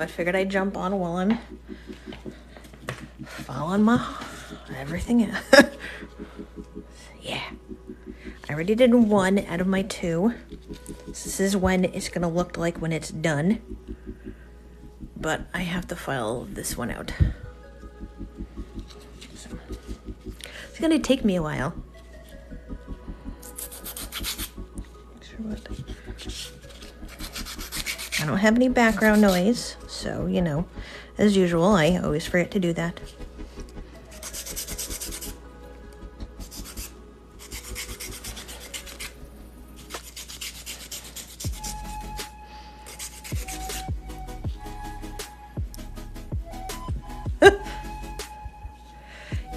I figured I'd jump on while I'm following my everything else. Yeah. I already did 1 out of my 2. So this is when it's going to look like when it's done. But I have to file this one out. So, it's going to take me a while. I don't have any background noise, so, you know, as usual, I always forget to do that.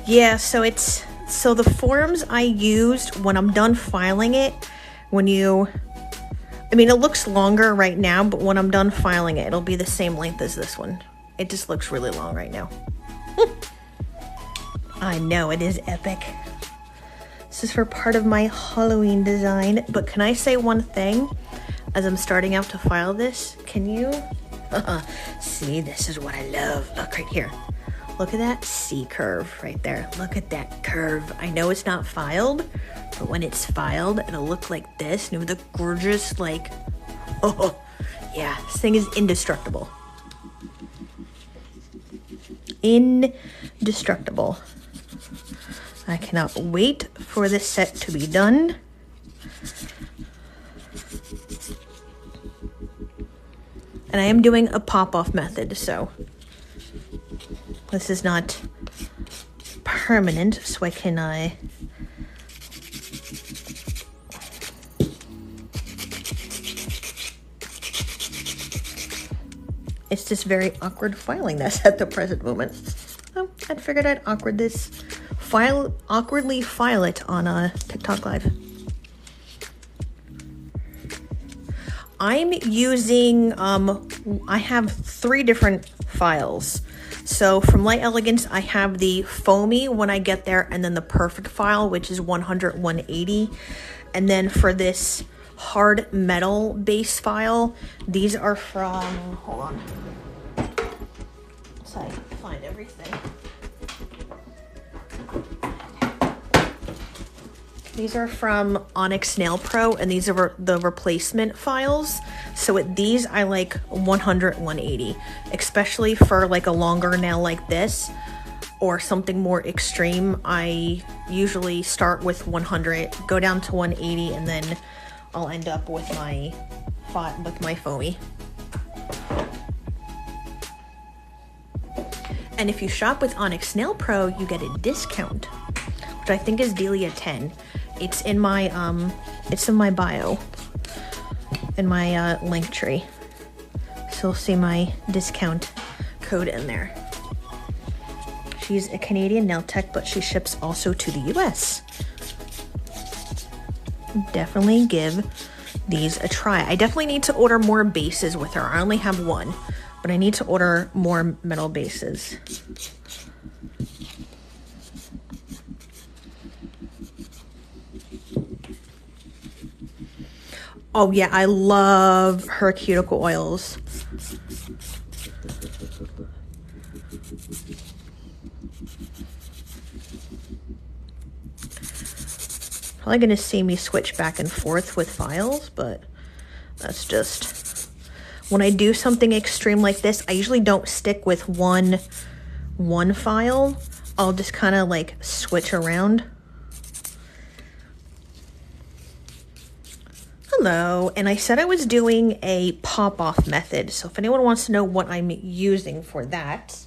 Yeah, so the forms I used when I'm done filing it, I mean, it looks longer right now, but when I'm done filing it, it'll be the same length as this one. It just looks really long right now. I know, it is epic. This is for part of my Halloween design, but can I say one thing as I'm starting out to file this? Can you see? This is what I love. Look right here. Look at that C curve right there. Look at that curve. I know it's not filed, but when it's filed, it'll look like this. You know, the gorgeous, like, oh, yeah, this thing is indestructible. Indestructible. I cannot wait for this set to be done. And I am doing a pop-off method, so this is not permanent, so I can it's just very awkward filing this at the present moment. So I figured I'd awkwardly file it on a TikTok Live. I'm using I have 3 different files. So from Light Elegance, I have the Foamie when I get there, and then the Perfect file, which is 100/180. And then for this hard metal base file, these are from, hold on, so I can find everything. These are from Onyx Nail Pro, and these are the replacement files. So with these, I like 100/180, especially for like a longer nail like this or something more extreme. I usually start with 100, go down to 180, and then I'll end up with my Foamie. And if you shop with Onyx Nail Pro, you get a discount, which I think is Delia 10. It's in my bio, in my link tree. So you'll see my discount code in there. She's a Canadian nail tech, but she ships also to the US. Definitely give these a try. I definitely need to order more bases with her. I only have 1, but I need to order more metal bases. Oh yeah, I love her cuticle oils. Probably gonna see me switch back and forth with files, but that's just, when I do something extreme like this, I usually don't stick with one file. I'll just kind of like switch around. Hello, and I said I was doing a pop-off method, so if anyone wants to know what I'm using for that,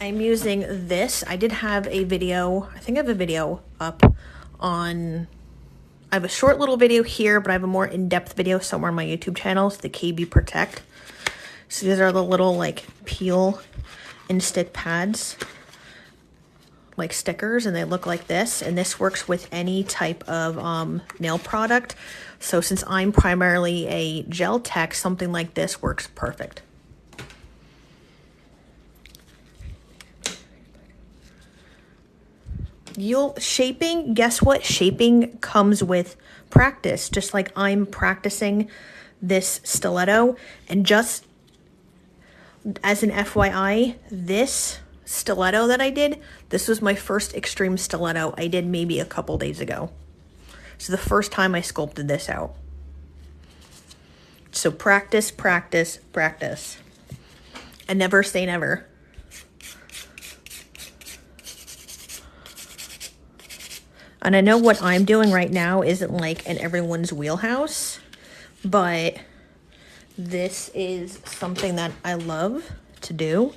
I'm using this. I did have a video, I think I have a video up on, I have a short little video here, but I have a more in-depth video somewhere on my YouTube channel. It's the KB Protect. So these are the little like peel and stick pads, like stickers, and they look like this, and this works with any type of nail product. So since I'm primarily a gel tech, something like this works perfect. Shaping, guess what? Shaping comes with practice. Just like I'm practicing this stiletto. And just as an FYI, this stiletto that I did, this was my first extreme stiletto I did maybe a couple days ago. So the first time I sculpted this out. So practice, practice, practice. And never say never. And I know what I'm doing right now isn't like in everyone's wheelhouse, but this is something that I love to do.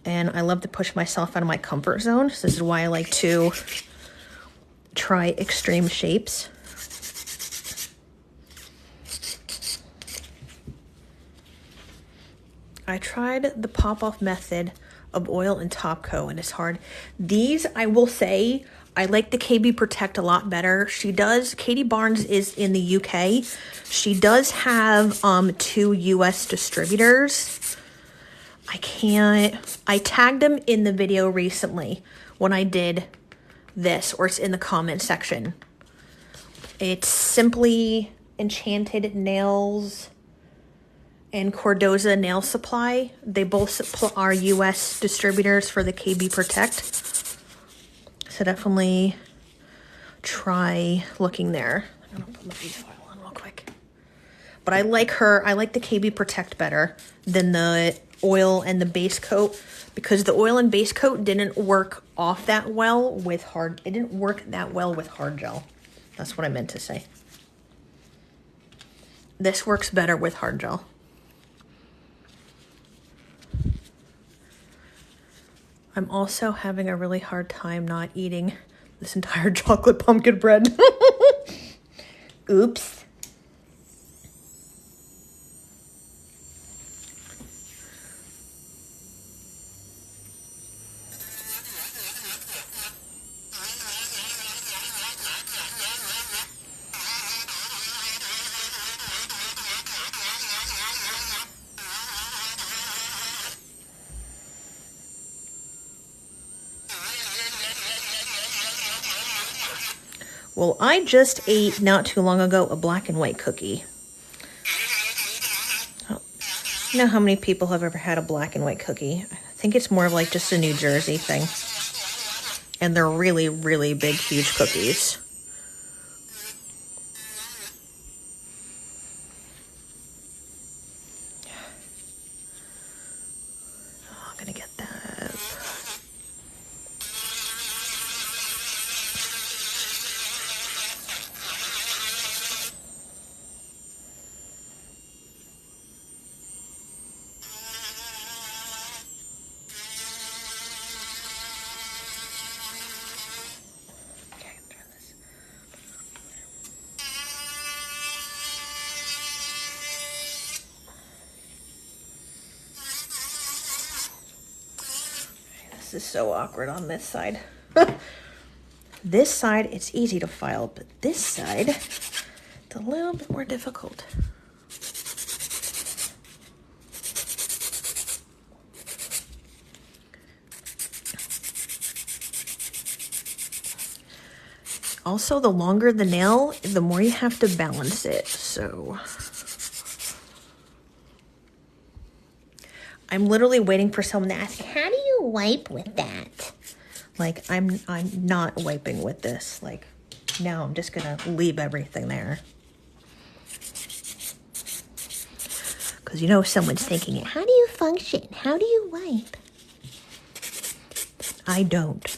And I love to push myself out of my comfort zone. So this is why I like to try extreme shapes. I tried the pop-off method of oil and top coat, and it's hard. These, I will say, I like the KB Protect a lot better. She does, Katie Barnes is in the UK. She does have 2 US distributors. I tagged them in the video recently when I did this, or it's in the comment section. It's Simply Enchanted Nails and Cordoza Nail Supply. They both are US distributors for the KB Protect. So definitely try looking there. I'm gonna put my foil on real quick. But I like the KB Protect better than the oil and the base coat, because the oil and base coat didn't work off that well with hard, it didn't work that well with hard gel. That's what I meant to say. This works better with hard gel. I'm also having a really hard time not eating this entire chocolate pumpkin bread. Oops. Well, I just ate not too long ago a black and white cookie. Oh, you know how many people have ever had a black and white cookie? I think it's more of like just a New Jersey thing. And they're really, really big, huge cookies. Oh, I'm gonna get that. This is so awkward on this side. This side, it's easy to file, but this side, it's a little bit more difficult. Also, the longer the nail, the more you have to balance it, so. I'm literally waiting for someone to ask, how do you wipe with that? Like, I'm not wiping with this. Like, now I'm just gonna leave everything there. Because you know someone's thinking it. How do you function? How do you wipe? I don't.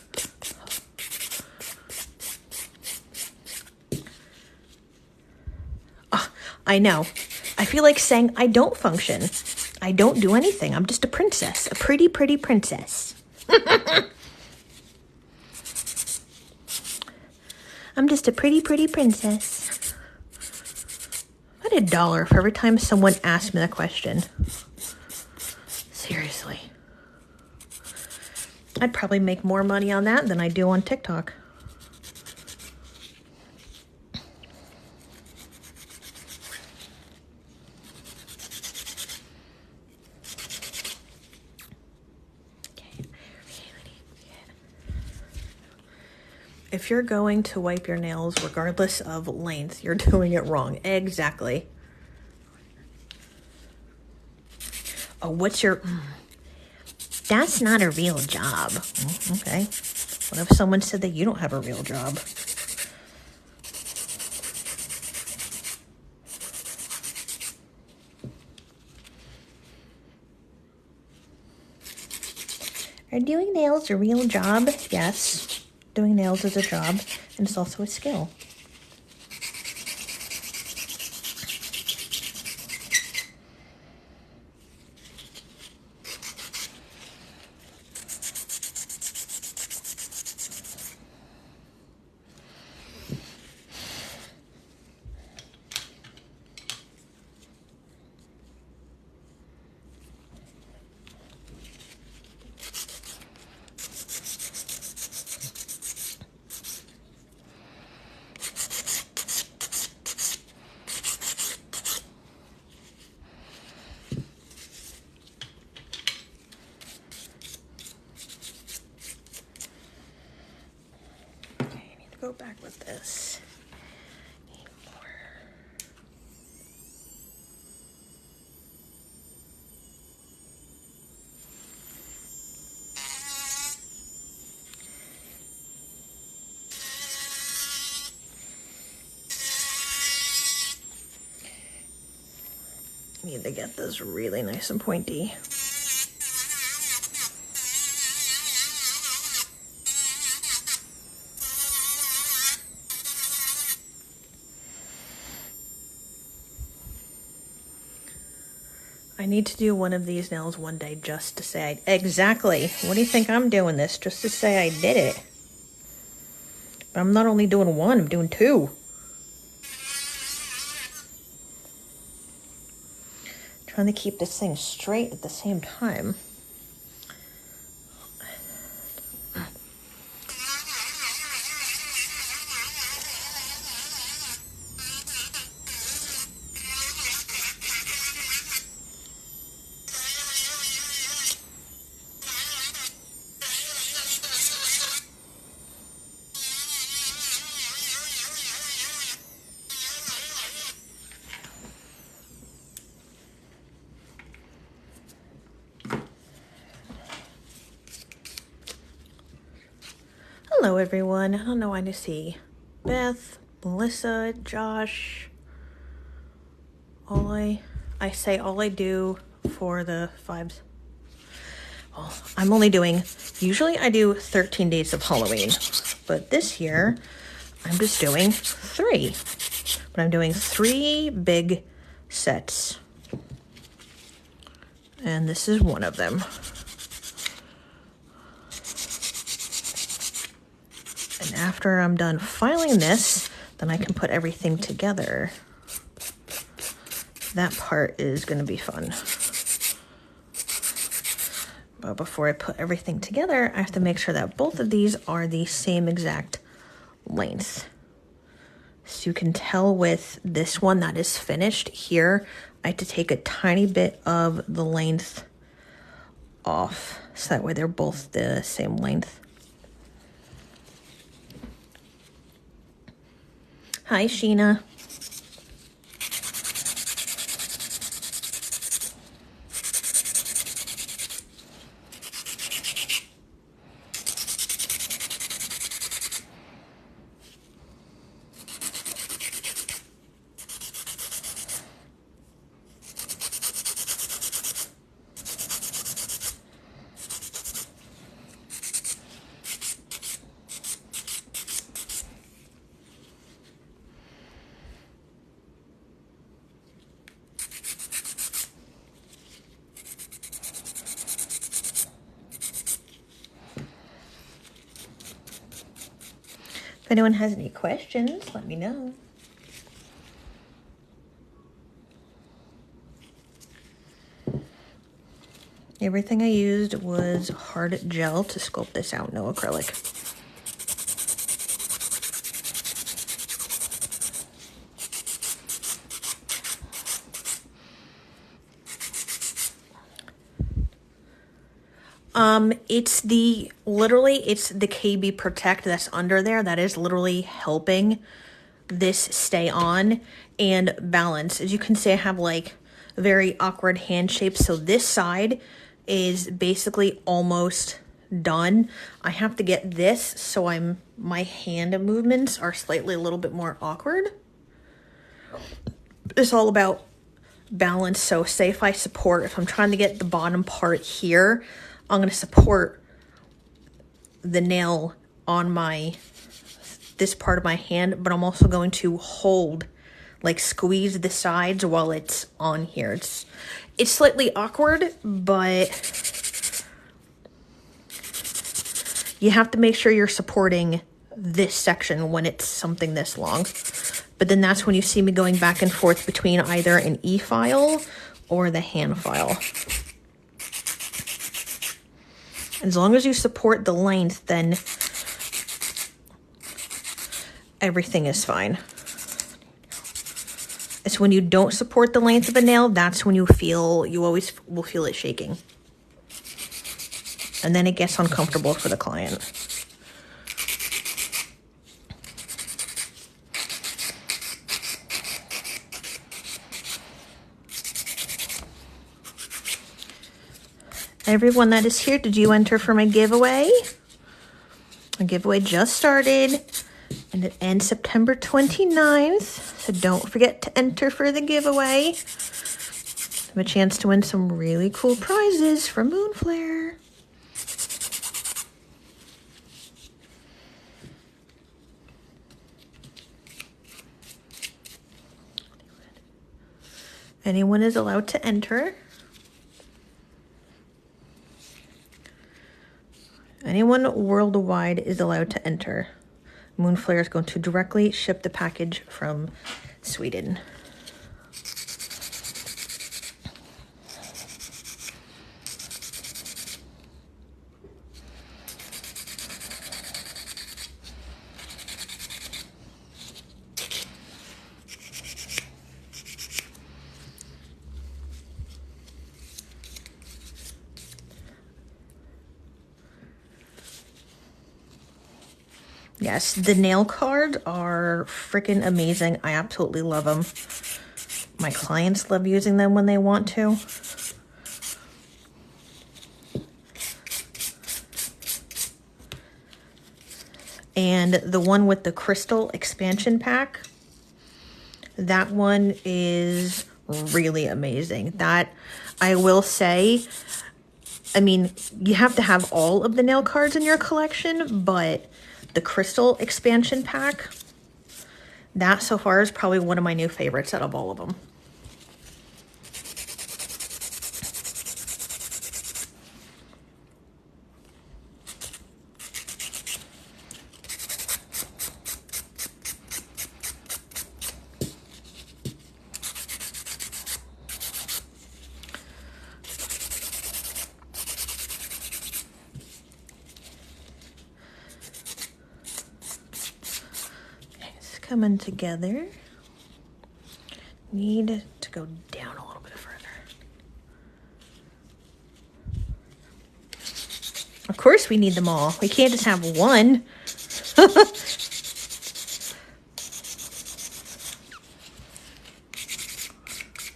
I know. I feel like saying I don't function. I don't do anything. I'm just a princess. A pretty, pretty princess. I'm just a pretty, pretty princess. I did $1 for every time someone asked me that question. Seriously. I'd probably make more money on that than I do on TikTok. If you're going to wipe your nails regardless of length, you're doing it wrong. Exactly. Oh, what's your... That's not a real job. Okay. What if someone said that you don't have a real job? Are doing nails a real job? Yes. Doing nails is a job, and it's also a skill. Go back with this. Need more. Need to get this really nice and pointy. I need to do one of these nails one day just to say exactly. What do you think I'm doing this? Just to say I did it. But I'm not only doing one, I'm doing two. Trying to keep this thing straight at the same time. Hello everyone, I don't know why to see Beth, Melissa, Josh. All I do for the vibes. Well, I'm only doing, usually I do 13 days of Halloween, but this year I'm just doing 3. But I'm doing 3 big sets. And this is one of them. And after I'm done filing this, then I can put everything together. That part is going to be fun. But before I put everything together, I have to make sure that both of these are the same exact length. So you can tell with this one that is finished here, I had to take a tiny bit of the length off. So that way they're both the same length. Hi, Sheena. If anyone has any questions, let me know. Everything I used was hard gel to sculpt this out, no acrylic. It's the KB Protect that's under there that is literally helping this stay on and balance. As you can see, I have like very awkward hand shape. So this side is basically almost done. I have to get this so my hand movements are slightly a little bit more awkward. It's all about balance. So say if I'm trying to get the bottom part here, I'm going to support the nail on this part of my hand, but I'm also going to hold, like squeeze the sides while it's on here. It's slightly awkward, but you have to make sure you're supporting this section when it's something this long. But then that's when you see me going back and forth between either an e-file or the hand file. As long as you support the length, then everything is fine. It's when you don't support the length of a nail, that's when you always will feel it shaking. And then it gets uncomfortable for the client. Everyone that is here, did you enter for my giveaway? My giveaway just started and it ends September 29th. So don't forget to enter for the giveaway. Have a chance to win some really cool prizes from Moonflare. Anyone is allowed to enter. Anyone worldwide is allowed to enter. Moonflare is going to directly ship the package from Sweden. Yes, the nail cards are freaking amazing. I absolutely love them. My clients love using them when they want to. And the one with the crystal expansion pack, that one is really amazing. That, I will say, I mean, you have to have all of the nail cards in your collection, but the crystal expansion pack, that so far is probably one of my new favorites out of all of them. Coming together. Need to go down a little bit further. Of course we need them all. We can't just have one.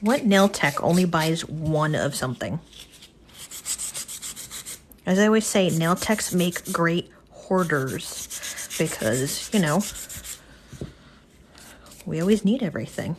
What nail tech only buys one of something? As I always say, nail techs make great hoarders because, you know, we always need everything.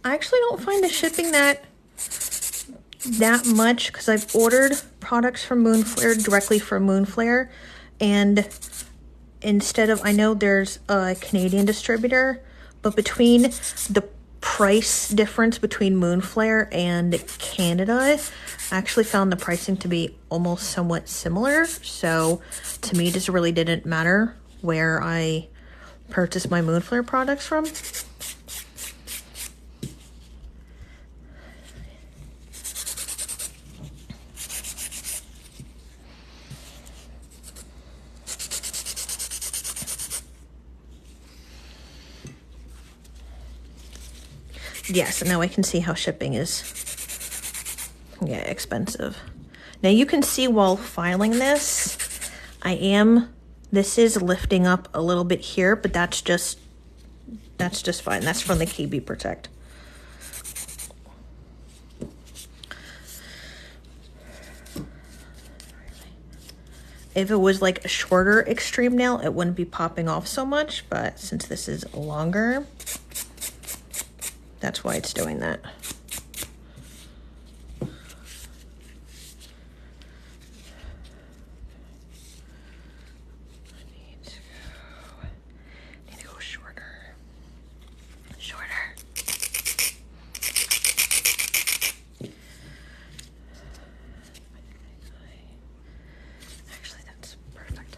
I actually don't find the shipping that much because I've ordered products from Moonflare directly from Moonflare, and instead of, I know there's a Canadian distributor, but between the price difference between Moonflare and Canada, I actually found the pricing to be almost somewhat similar. So to me, it just really didn't matter where I purchased my Moonflare products from. Yes, now I can see how shipping is, yeah, expensive. Now you can see while filing this, this is lifting up a little bit here, but that's just fine. That's from the KB Protect. If it was like a shorter extreme nail, it wouldn't be popping off so much, but since this is longer, that's why it's doing that. Need to go shorter. Actually, that's perfect.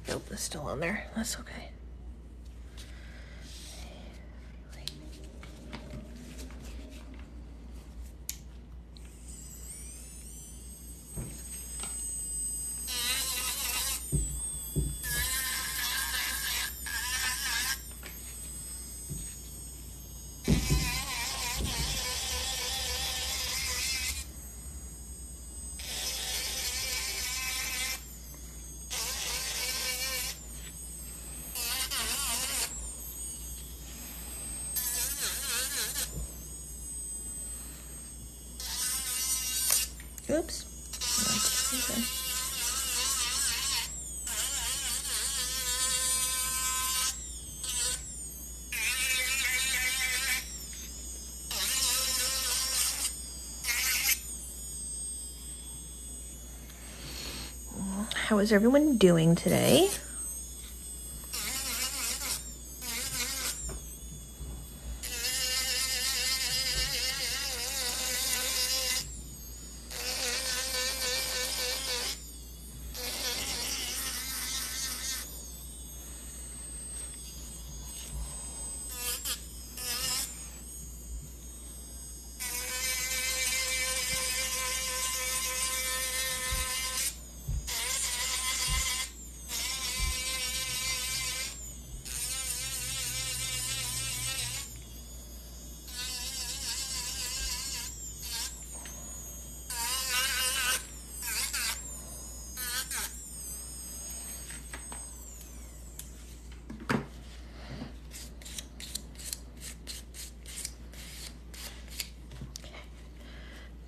Nope, it's still on there. That's okay. Oops. Okay. How is everyone doing today?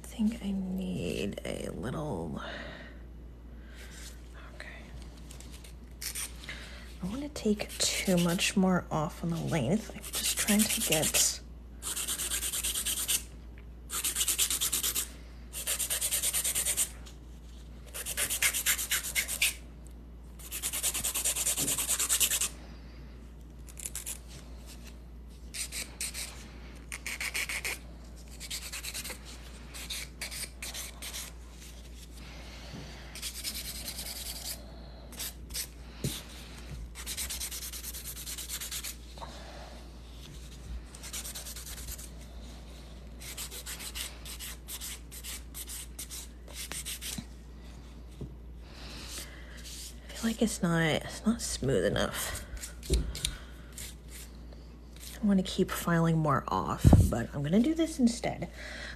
I think I need a little, okay. I don't want to take too much more off on the length. I'm just trying to get, like it's not smooth enough. I want to keep filing more off, but I'm gonna do this instead.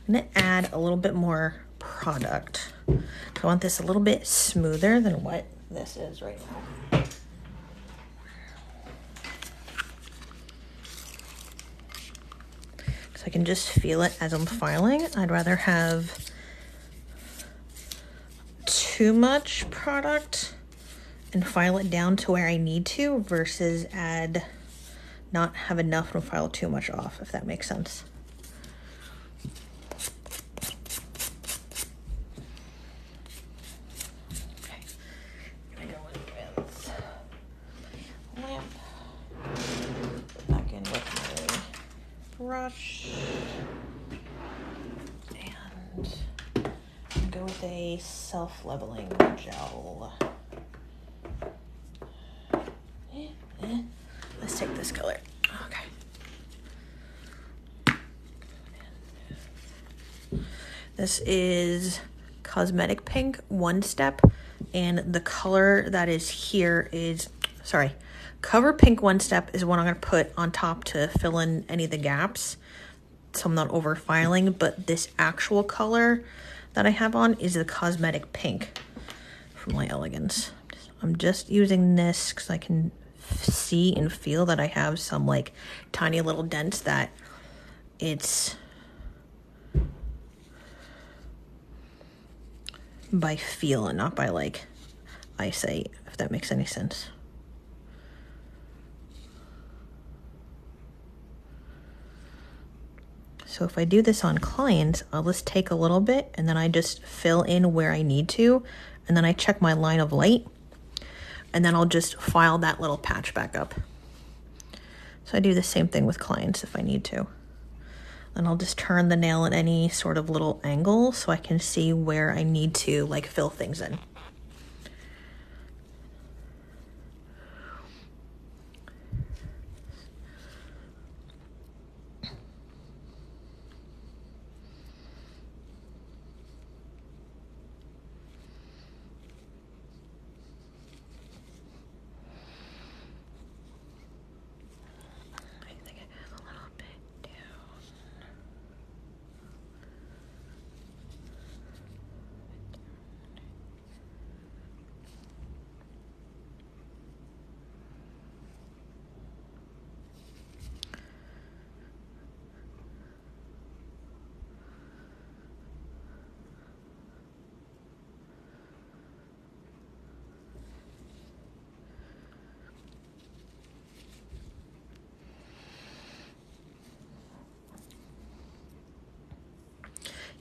I'm gonna add a little bit more product. I want this a little bit smoother than what this is right now. So I can just feel it as I'm filing. I'd rather have too much product and file it down to where I need to versus not have enough and file too much off, if that makes sense. Okay, I'm gonna go with lamp, back in with my brush, and go with a self-leveling gel. this color. Okay. This is Cosmetic Pink One Step, and the color that is here is, sorry, Cover Pink One Step is what I'm going to put on top to fill in any of the gaps, so I'm not over filing. But this actual color that I have on is the Cosmetic Pink from my Elegance. I'm just using this because I can see and feel that I have some like tiny little dents that it's by feel and not by like eyesight, if that makes any sense. So if I do this on clients, I'll just take a little bit and then I just fill in where I need to, and then I check my line of light, and then I'll just file that little patch back up. So I do the same thing with clients if I need to. And I'll just turn the nail at any sort of little angle so I can see where I need to like fill things in.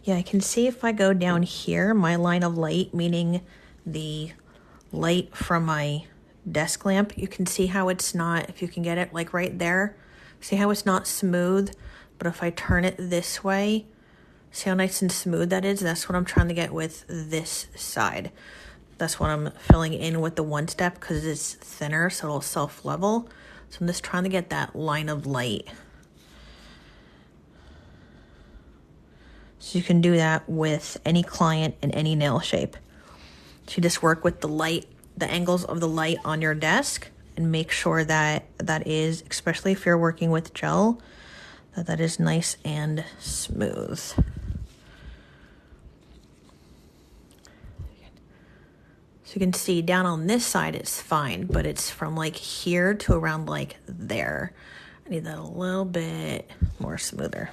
Yeah, I can see if I go down here, my line of light, meaning the light from my desk lamp, you can see how it's not, if you can get it like right there, see how it's not smooth, but if I turn it this way, see how nice and smooth that is? That's what I'm trying to get with this side. That's what I'm filling in with the one step because it's thinner, so it'll self-level. So I'm just trying to get that line of light. So you can do that with any client in any nail shape. So you just work with the light, the angles of the light on your desk, and make sure that that is, especially if you're working with gel, that that is nice and smooth. So you can see down on this side it's fine, but it's from like here to around like there. I need that a little bit more smoother.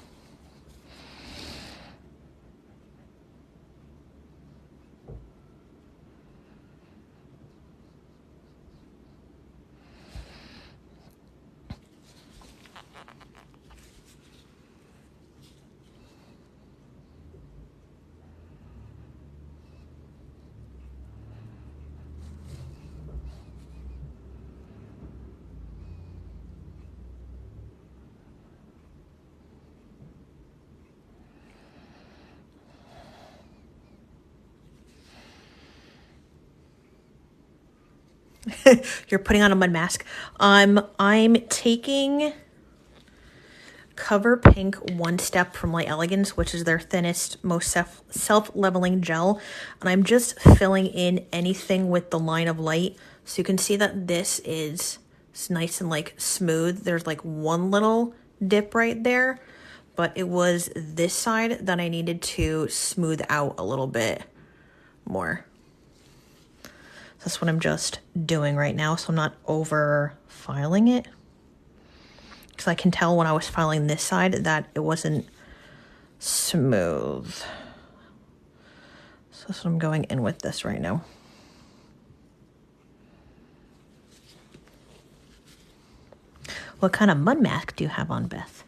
You're putting on a mud mask. I'm taking Cover Pink One Step from my Elegance, which is their thinnest, most self-leveling gel. And I'm just filling in anything with the line of light. So you can see that this is nice and like smooth. There's like one little dip right there, but it was this side that I needed to smooth out a little bit more. That's what I'm just doing right now, so I'm not over filing it. Because I can tell when I was filing this side that it wasn't smooth. So that's what I'm going in with this right now. What kind of mud mask do you have on, Beth?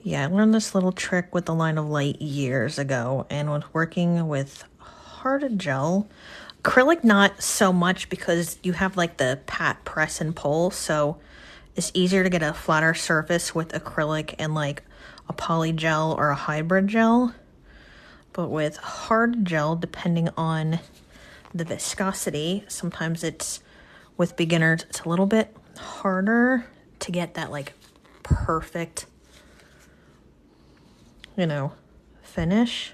Yeah, I learned this little trick with the line of light years ago, and when working with hard gel, acrylic not so much because you have like the pat press and pull, so it's easier to get a flatter surface with acrylic and like a poly gel or a hybrid gel. But with hard gel, depending on the viscosity, sometimes it's, with beginners, it's a little bit harder to get that like perfect, you know, finish.